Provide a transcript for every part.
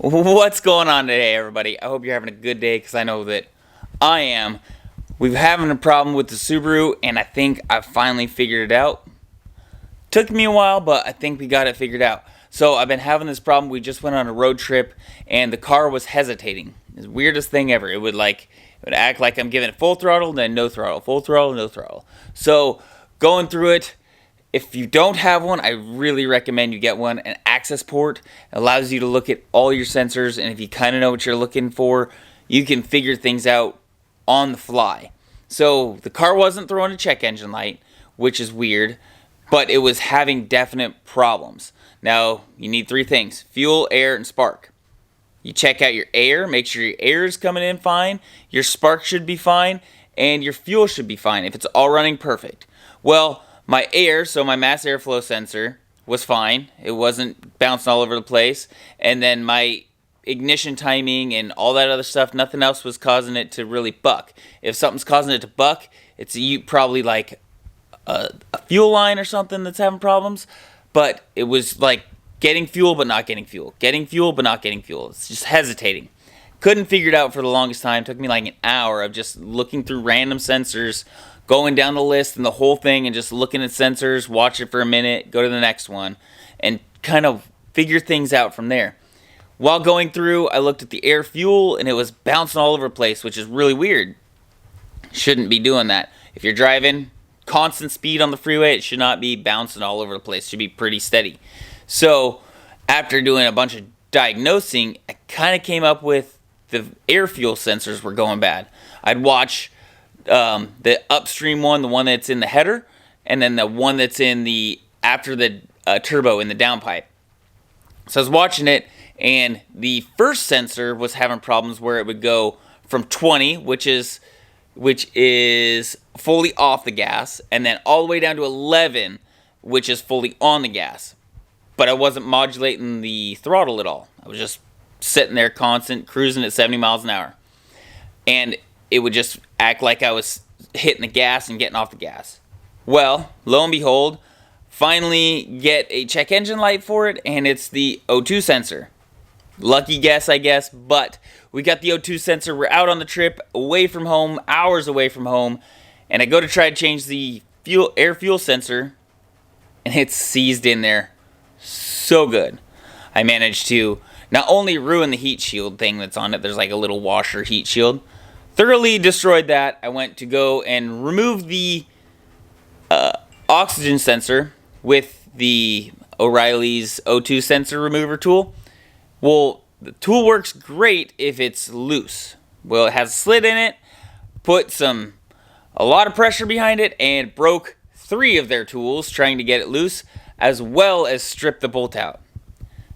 What's going on today, everybody? I hope you're having a good day, because I know that I am. We're having a problem with the Subaru, and I think I finally figured it out. Took me a while, but I think we got it figured out. So I've been having this problem. We just went on a road trip, and the car was hesitating. It's the weirdest thing ever. It would act like I'm giving it full throttle, then no throttle, full throttle, no throttle. So going through it. If you don't have one, I really recommend you get one. An access port allows you to look at all your sensors, and if you kind of know what you're looking for, you can figure things out on the fly. So the car wasn't throwing a check engine light, which is weird, but it was having definite problems. Now, you need three things: fuel, air, and spark. You check out your air, make sure your air is coming in fine, your spark should be fine, and your fuel should be fine if it's all running perfect. Well, my air, so my mass airflow sensor, was fine. It wasn't bouncing all over the place. And then my ignition timing and all that other stuff, nothing else was causing it to really buck. If something's causing it to buck, it's probably like a fuel line or something that's having problems. But it was like getting fuel but not getting fuel. Getting fuel but not getting fuel. It's just hesitating. Couldn't figure it out for the longest time. It took me like an hour of just looking through random sensors, going down the list and the whole thing and just looking at sensors, watch it for a minute, go to the next one, and kind of figure things out from there. While going through, I looked at the air fuel, and it was bouncing all over the place, which is really weird. Shouldn't be doing that. If you're driving constant speed on the freeway, it should not be bouncing all over the place. It should be pretty steady. So after doing a bunch of diagnosing, I kind of came up with the air fuel sensors were going bad. I'd watch the upstream one, the one that's in the header, and then the one that's in the after the turbo in the downpipe. So I was watching it, and the first sensor was having problems where it would go from 20, which is fully off the gas, and then all the way down to 11, which is fully on the gas. But I wasn't modulating the throttle at all. I was just sitting there constant, cruising at 70 miles an hour. And it would just act like I was hitting the gas and getting off the gas. Well, lo and behold, finally get a check engine light for it, and it's the O2 sensor. Lucky guess, I guess, but we got the O2 sensor. We're out on the trip, away from home, hours away from home, and I go to try to change the air fuel sensor, and it's seized in there so good. I managed to not only ruin the heat shield thing that's on it, there's like a little washer heat shield, thoroughly destroyed that. I went to go and remove the oxygen sensor with the O'Reilly's O2 sensor remover tool. Well, the tool works great if it's loose. Well, it has a slit in it, put a lot of pressure behind it, and broke 3 of their tools trying to get it loose, as well as strip the bolt out.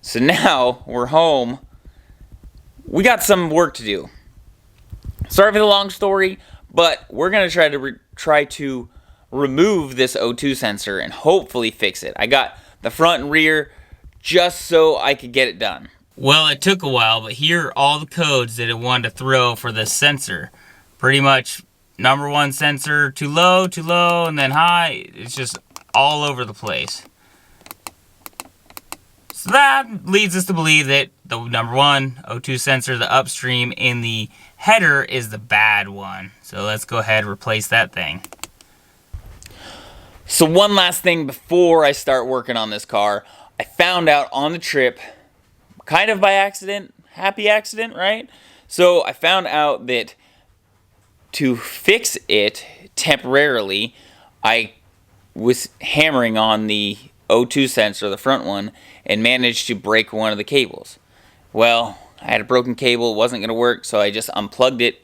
So now we're home. We got some work to do. Sorry for the long story, but we're going to try to remove this O2 sensor and hopefully fix it. I got the front and rear just so I could get it done. Well, it took a while, but here are all the codes that it wanted to throw for this sensor. Pretty much number 1 sensor, too low, and then high. It's just all over the place. So that leads us to believe that the number 1 O2 sensor, the upstream in the header, is the bad one. So let's go ahead and replace that thing. So one last thing before I start working on this car. I found out on the trip, kind of by accident, happy accident, right? So I found out that to fix it temporarily, I was hammering on the O2 sensor, the front one, and managed to break one of the cables. Well, I had a broken cable, it wasn't going to work, so I just unplugged it,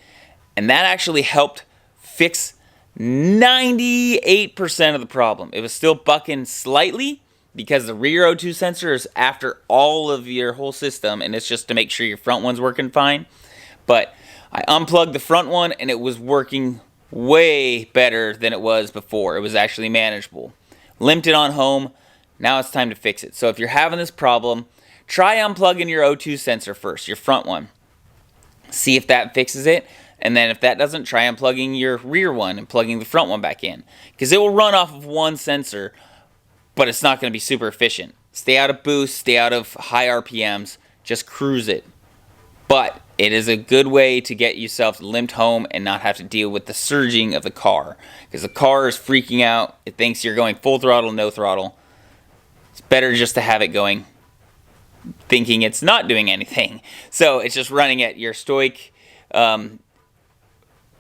and that actually helped fix 98% of the problem. It was still bucking slightly because the rear O2 sensor is after all of your whole system, and it's just to make sure your front one's working fine. But I unplugged the front one, and it was working way better than it was before. It was actually manageable. Limped it on home. Now it's time to fix it. So if you're having this problem, try unplugging your O2 sensor first, your front one. See if that fixes it. And then if that doesn't, try unplugging your rear one and plugging the front one back in. Because it will run off of one sensor, but it's not going to be super efficient. Stay out of boost, stay out of high RPMs, just cruise it. But it is a good way to get yourself limped home and not have to deal with the surging of the car. Because the car is freaking out. It thinks you're going full throttle, no throttle. It's better just to have it going, thinking it's not doing anything. So it's just running at your stoic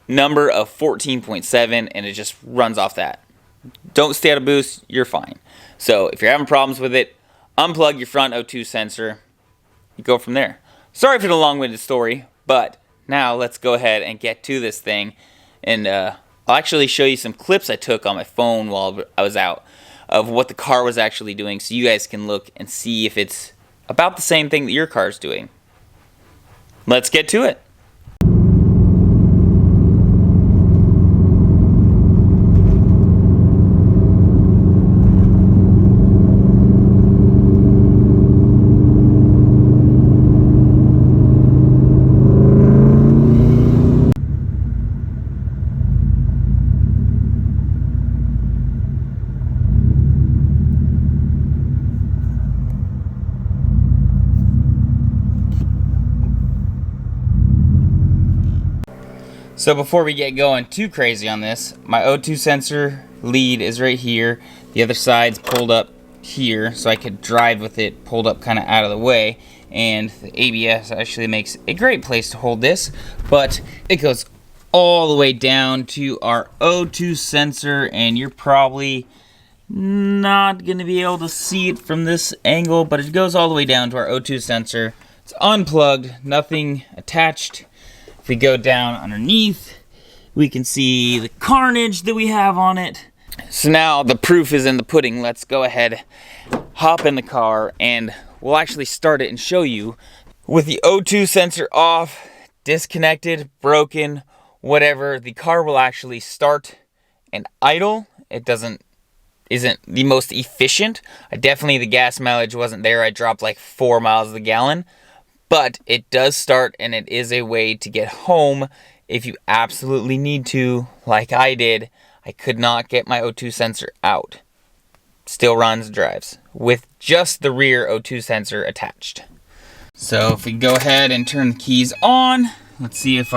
number of 14.7, and it just runs off that. Don't stay out of boost, you're fine. So if you're having problems with it, unplug your front O2 sensor. You go from there. Sorry for the long-winded story, but now let's go ahead and get to this thing. And I'll actually show you some clips I took on my phone while I was out of what the car was actually doing, so you guys can look and see if it's about the same thing that your car's doing. Let's get to it. So before we get going too crazy on this, my O2 sensor lead is right here. The other side's pulled up here, so I could drive with it pulled up kind of out of the way. And the ABS actually makes a great place to hold this, but it goes all the way down to our O2 sensor, and you're probably not going to be able to see it from this angle, but it goes all the way down to our O2 sensor. It's unplugged, nothing attached. If we go down underneath, we can see the carnage that we have on it. So now the proof is in the pudding. Let's go ahead, hop in the car, and we'll actually start it and show you. With the O2 sensor off, disconnected, broken, whatever, the car will actually start and idle. It isn't the most efficient. Definitely the gas mileage wasn't there. I dropped like 4 miles a gallon. But it does start, and it is a way to get home if you absolutely need to, like I did. I could not get my O2 sensor out. Still runs, drives, with just the rear O2 sensor attached. So if we go ahead and turn the keys on, let's see if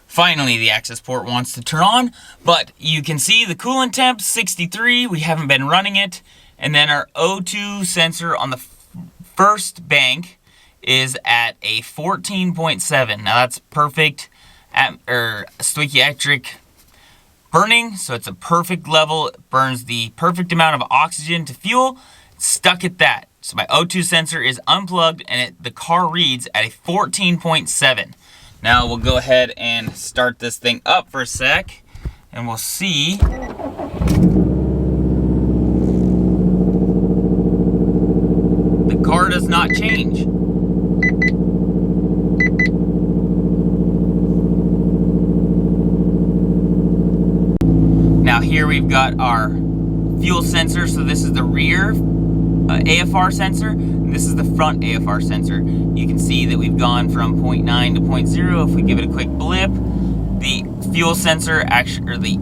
finally the access port wants to turn on. But you can see the coolant temp, 63, we haven't been running it. And then our O2 sensor on the first bank is at a 14.7. Now that's perfect stoichiometric burning, so it's a perfect level. It burns the perfect amount of oxygen to fuel. It's stuck at that. So my O2 sensor is unplugged, and the car reads at a 14.7. Now we'll go ahead and start this thing up for a sec, and we'll see. Car does not change. Now here we've got our fuel sensor. So this is the rear AFR sensor, and this is the front AFR sensor. You can see that we've gone from 0.9 to 0.0. If we give it a quick blip, the fuel sensor actually, or the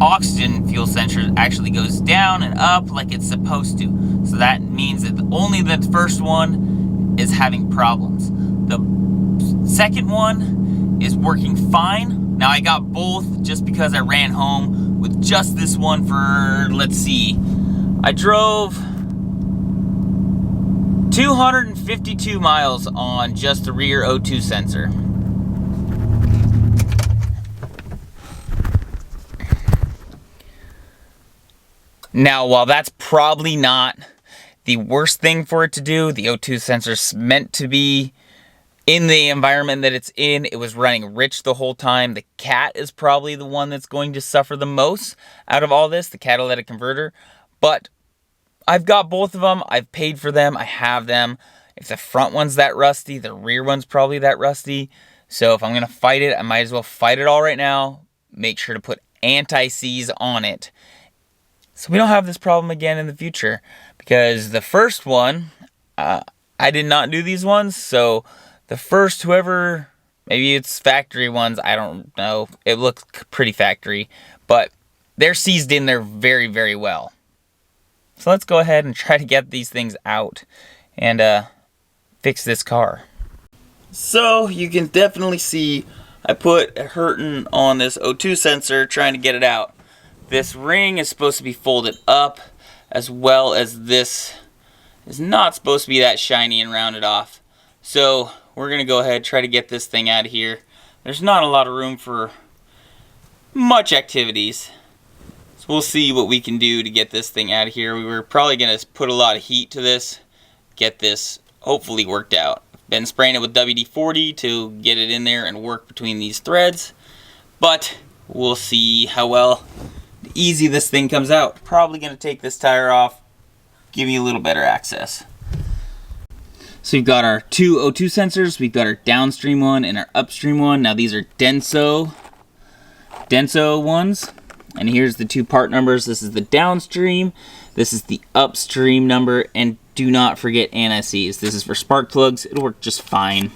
oxygen fuel sensor actually goes down and up like it's supposed to. So that means that only the first one is having problems. The second one is working fine. Now I got both just because I ran home with just this one for, let's see, I drove 252 miles on just the rear O2 sensor. Now, while that's probably not the worst thing for it to do, the O2 sensor's meant to be in the environment that it's in. It was running rich the whole time. The cat is probably the one that's going to suffer the most out of all this, the catalytic converter. But I've got both of them. I've paid for them. I have them. If the front one's that rusty, the rear one's probably that rusty. So if I'm going to fight it, I might as well fight it all right now. Make sure to put anti-seize on it, so we don't have this problem again in the future. Because the first one, I did not do these ones. So the first, whoever, maybe it's factory ones, I don't know. It looks pretty factory. But they're seized in there very, very well. So let's go ahead and try to get these things out and fix this car. So you can definitely see I put a hurting on this O2 sensor trying to get it out. This ring is supposed to be folded up, as well as this is not supposed to be that shiny and rounded off. So we're going to go ahead and try to get this thing out of here. There's not a lot of room for much activities. So we'll see what we can do to get this thing out of here. We were probably going to put a lot of heat to this, get this hopefully worked out. Been spraying it with WD-40 to get it in there and work between these threads. But we'll see how easy this thing comes out. Probably going to take this tire off, give you a little better access. So we've got our two O2 sensors. We've got our downstream one and our upstream one. Now these are Denso ones. And here's the two part numbers. This is the downstream. This is the upstream number. And do not forget anti-seize. This is for spark plugs. It'll work just fine.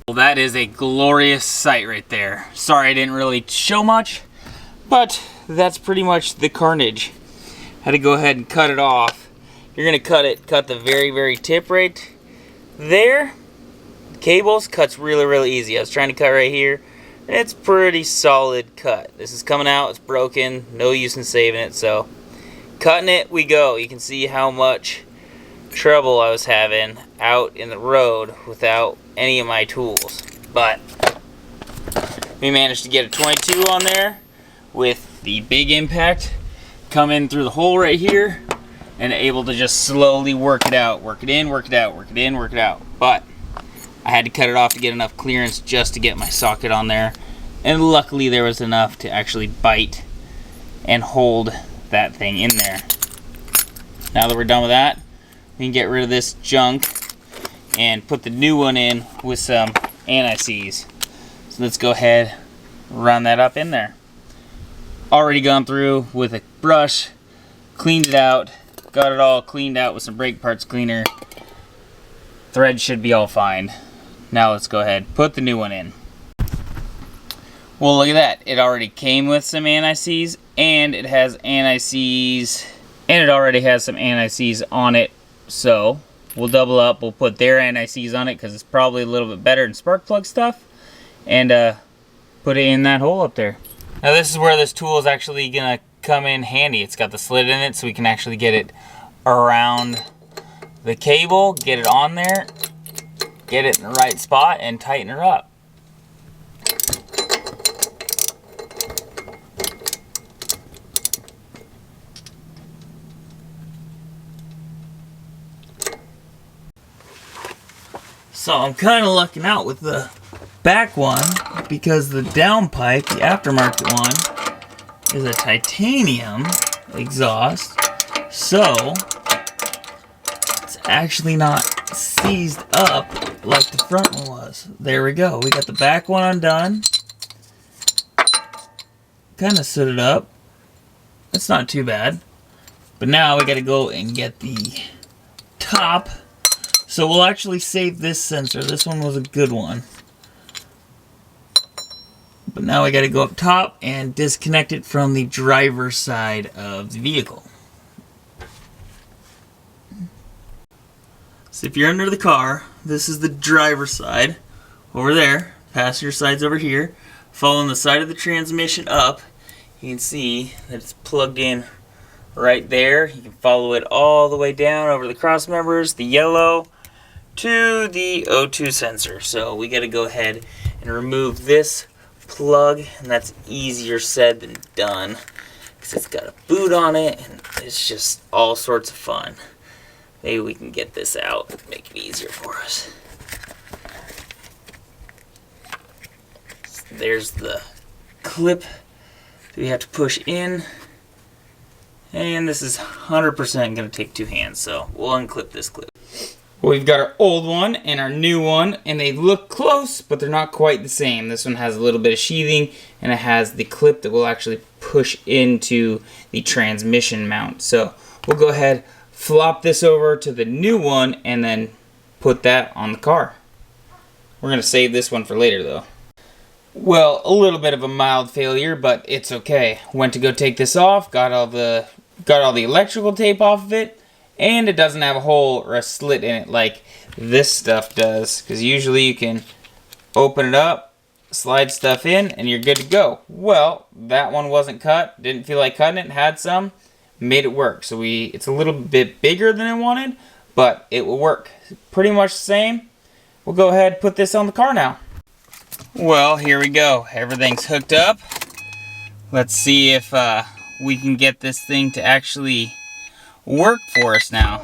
Well, that is a glorious sight right there. Sorry I didn't really show much, but that's pretty much the carnage. Had to go ahead and cut it off. You're gonna cut the very tip right there. Cables cuts really easy. I was trying to cut right here. It's pretty solid cut. This is coming out, it's broken, no use in saving it, so cutting it we go. You can see how much trouble I was having out in the road without any of my tools. But we managed to get a 22 on there with the big impact coming through the hole right here and able to just slowly work it out. Work it in, work it out, work it in, work it out. But I had to cut it off to get enough clearance just to get my socket on there. And luckily there was enough to actually bite and hold that thing in there. Now that we're done with that, we can get rid of this junk and put the new one in with some anti-seize. So let's go ahead and run that up in there. Already gone through with a brush, cleaned it out, got it all cleaned out with some brake parts cleaner. Thread should be all fine. Now let's go ahead and put the new one in. Well, look at that. It already came with some anti-seize, and it has anti-seize, and it already has some anti-seize on it. So we'll double up. We'll put their anti-seize on it because it's probably a little bit better than spark plug stuff, and put it in that hole up there. Now this is where this tool is actually gonna come in handy. It's got the slit in it, so we can actually get it around the cable, get it on there, get it in the right spot, and tighten her up. So I'm kind of lucking out with the back one because the downpipe, the aftermarket one, is a titanium exhaust. So it's actually not seized up like the front one was. There we go. We got the back one undone. Kind of stood it up. It's not too bad. But now we got to go and get the top. So we'll actually save this sensor. This one was a good one. But now we got to go up top and disconnect it from the driver's side of the vehicle. So if you're under the car, this is the driver's side over there. Passenger side's over here. Following the side of the transmission up, you can see that it's plugged in right there. You can follow it all the way down over the cross members, the yellow, to the O2 sensor. So we got to go ahead and remove this plug, and that's easier said than done because it's got a boot on it and it's just all sorts of fun. Maybe we can get this out and make it easier for us. So there's the clip that we have to push in, and this is 100% going to take two hands, so we'll unclip this clip. Well, we've got our old one and our new one, and they look close, but they're not quite the same. This one has a little bit of sheathing, and it has the clip that will actually push into the transmission mount. So we'll go ahead, flop this over to the new one, and then put that on the car. We're going to save this one for later, though. Well, a little bit of a mild failure, but it's okay. Went to go take this off, got all the electrical tape off of it, and it doesn't have a hole or a slit in it like this stuff does, because usually you can open it up, slide stuff in, and you're good to go. Well, that one wasn't cut, didn't feel like cutting it, had some, made it work. So it's a little bit bigger than I wanted, but it will work. Pretty much the same. We'll go ahead and put this on the car now. Well, here we go. Everything's hooked up. Let's see if we can get this thing to actually work for us now.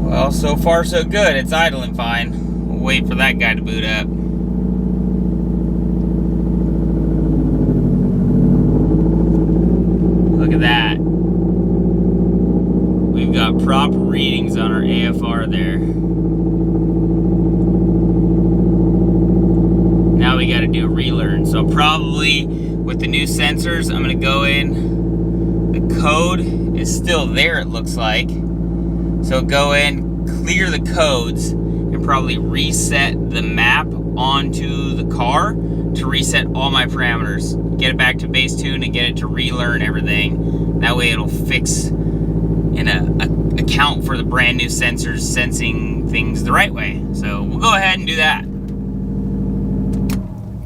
Well, so far so good. It's idling fine. We'll wait for that guy to boot up. Look at that. We've got proper readings on our AFR there. Now we gotta do a relearn. So probably with the new sensors, I'm gonna go in. The code is still there, it looks like. So go in, clear the codes, and probably reset the map onto the car to reset all my parameters. Get it back to base tune and get it to relearn everything. That way it'll fix and account for the brand new sensors sensing things the right way. So we'll go ahead and do that.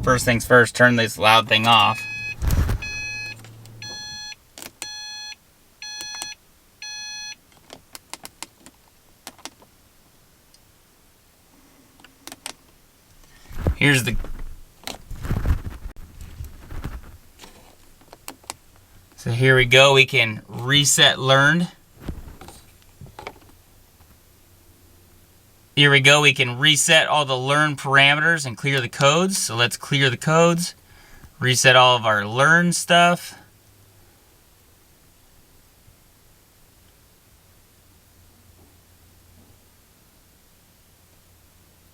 First things first, turn this loud thing off. Here's the... So here we go, we can reset learned. Here we go, we can reset all the learn parameters and clear the codes. So let's clear the codes, reset all of our learn stuff.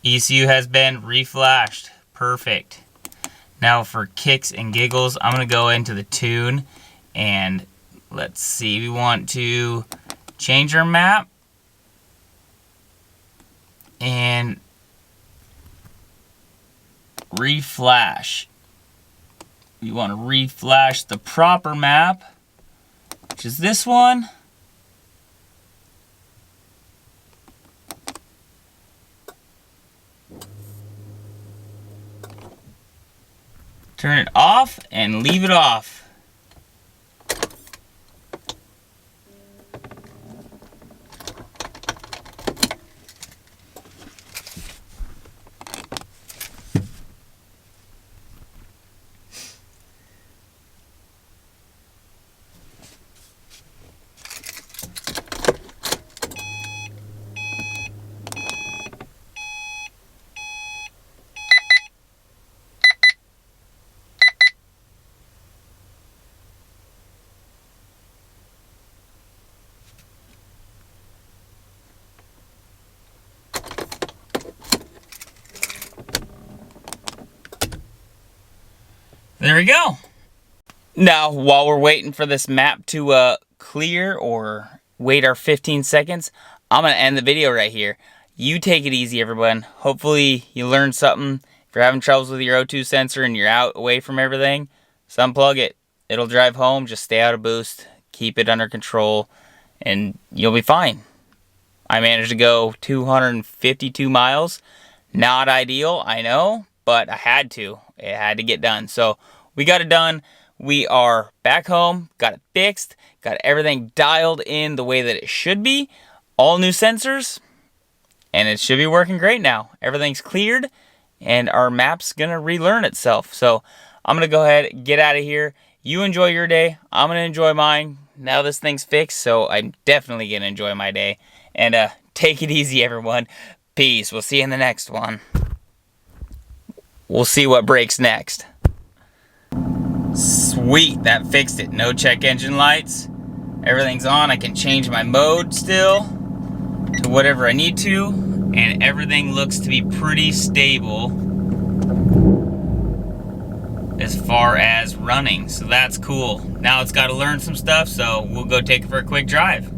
ECU has been reflashed. Perfect. Now for kicks and giggles, I'm going to go into the tune and let's see, we want to change our map and reflash. We want to reflash the proper map, which is this one. Turn it off and leave it off. There we go. Now, while we're waiting for this map to clear or wait our 15 seconds, I'm going to end the video right here. You take it easy, everyone. Hopefully you learned something. If you're having troubles with your O2 sensor and you're out away from everything, just unplug it. It'll drive home. Just stay out of boost. Keep it under control, and you'll be fine. I managed to go 252 miles. Not ideal, I know, but I had to. It had to get done. So we got it done. We are back home, got it fixed, got everything dialed in the way that it should be. All new sensors, and it should be working great now. Everything's cleared, and our map's gonna relearn itself. So I'm gonna go ahead and get out of here. You enjoy your day. I'm gonna enjoy mine. Now this thing's fixed, so I'm definitely gonna enjoy my day. And take it easy, everyone. Peace. We'll see you in the next one. We'll see what breaks next. Sweet, that fixed it. No check engine lights. Everything's on. I can change my mode still to whatever I need to. And everything looks to be pretty stable as far as running. So that's cool. Now it's got to learn some stuff, so we'll go take it for a quick drive.